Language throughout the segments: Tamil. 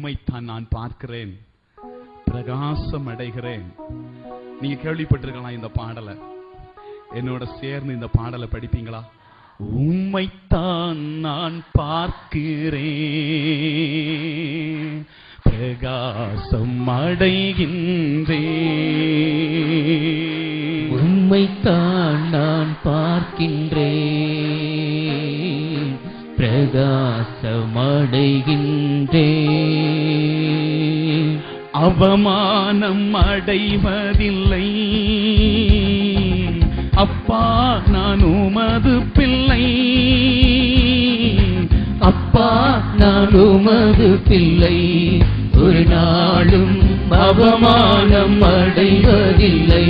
உம்மைத்தான் நான் பார்க்கிறேன், பிரகாசம் அடைகிறேன். நீங்க கேள்விப்பட்டிருக்கலாம் இந்த பாடலை. என்னோட சேர்ந்து இந்த பாடலை படிப்பீங்களா? உம்மைத்தான் நான் பார்க்கிறேன், பிரகாசம் அடைகின்றேன். உம்மைத்தான் நான் பார்க்கின்றேன், பிரகாசம் அடைகின்றேன். அவமானம் அடைவதில்லை அப்பா, நான் உமது பிள்ளை. அப்பா, நான் உமது பிள்ளை, ஒரு நாளும் அவமானம் அடைவதில்லை.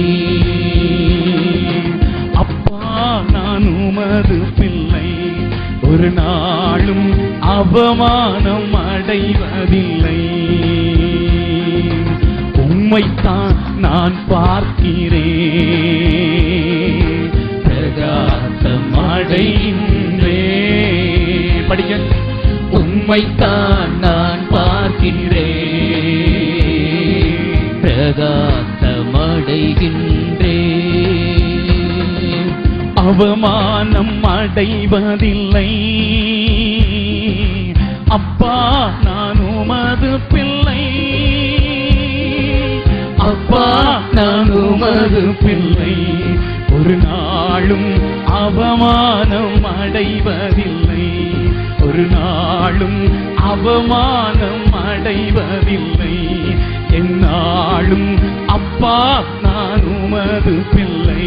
அப்பா, நான் உமது பிள்ளை, ஒரு நாளும் அவமானம் அடைவதில்லை. உம்மைத்தான் நான் பார்க்கிறேன், பிரகாசம் அடைகின்றேன். படிக்க. உம்மைத்தான் நான் பார்க்கிறேன், பிரகாசம் அடைகின்றேன். அவமானம் அடைவதில்லை அப்பா, நான் உமது பிள்ளை. அப்பா, நான் உமது பிள்ளை, ஒரு நாளும் அவமானம் அடைவதில்லை. ஒரு நாளும் அவமானம் அடைவதில்லை. எந்நாளும் அப்பா, நான் உமது பிள்ளை.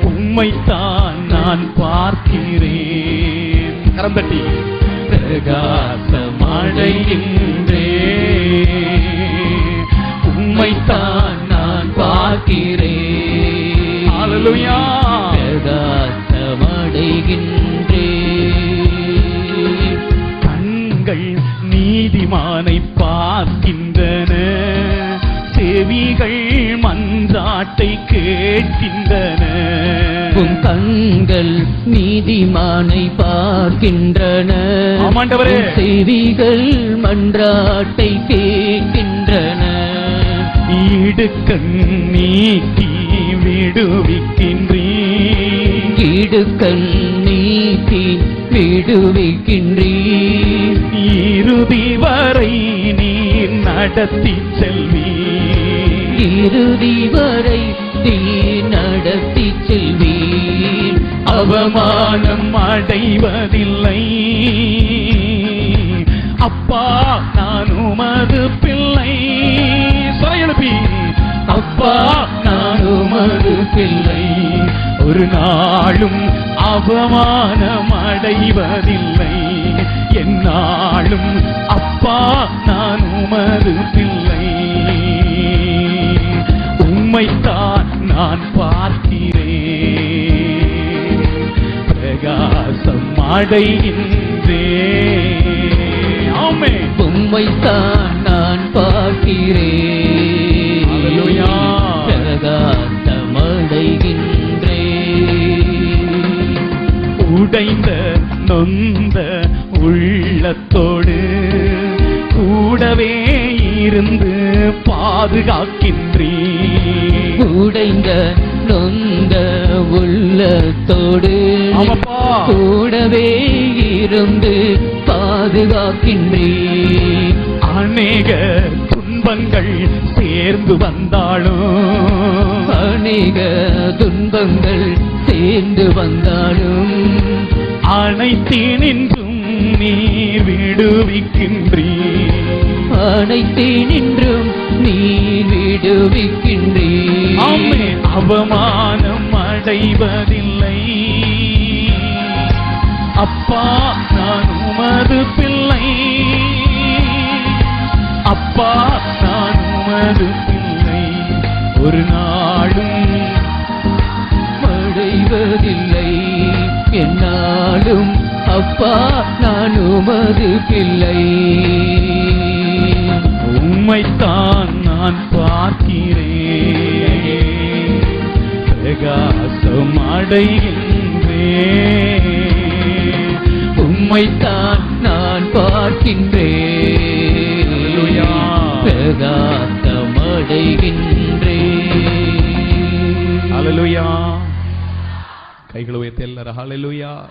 உம்மைத்தான் நான் பார்க்கிறேன். கரம் தட்டி. பிரகாசம் அடைகின்றேன், உம்மைத்தான் நான் பார்க்கிறேன். ஹல்லேலூயா. பிரகாசம் அடைகின்றேன். கண்கள் நீதிமானை பார்க்கின்றன, செவிகள் மன்றாட்டை கேட்கின்றன. உன் கண்கள் நீதிமானை பார்க்கின்றன, ஆமாண்டவரே. செவிகள் மன்றாட்டை கேட்கின்றன. இடுக்கண் நீக்கி விடுவிக்கின்றீர், இடுக்கண் நீக்கி விடுவிக்கின்றீர். இறுதி வரை நீர் நடத்தி செல்வீர், இறுதி வரை நீர் நடத்தி செல்வீர். அவமானம் அடைவதில்லை அப்பா, நான் உமது பிள்ளை. எழுப்பி. அப்பா, நான் உமது பிள்ளை, ஒரு நாளும் அவமானம் அடைவதில்லை. எந்நாளும் அப்பா, நான் உமது பிள்ளை. உம்மைத்தான் நான் பார்க்கிறேன், பிரகாசம் அடைகின்றேன். ஆமே. உம்மைத்தான் நான் பார்க்கிறேன், ஹல்லேலூயா. பிரகாசம் அடைகின்றேன். உடைந்த நொந்த உள்ளத்தோடு கூடவே இருந்து பாதுகாக்கின்றீர். உடைந்த நொந்த உள்ளத்தோடு கூடவே இருந்து பாதுகாக்கின்றீர். அநேக துன்பங்கள் சேர்ந்து வந்தாலும், அநேக துன்பங்கள் சேர்ந்து வந்தாலும், அனைத்தினின்றும் நீர் விடுவிக்கின்றீர். அனைத்தினின்றும் நீர் விடுவிக்கின்றீர். ஆமே. அவமானம் அடைவதில்லை அப்பா, நான் உமது பிள்ளை. அப்பா, நான் உமது பிள்ளை, ஒரு நாளும் அடைவதில்லை. என்னாலும் அப்பா, நான் உமது பிள்ளை. உம்மைத்தான் நான் பார்க்கிறேன், பிரகாசம் அடைகின்றேன். உம்மைத்தான் நான் பார்க்கின்றேன், கைகளை உயர்த்தி எல்லாரும் ஹalleluya.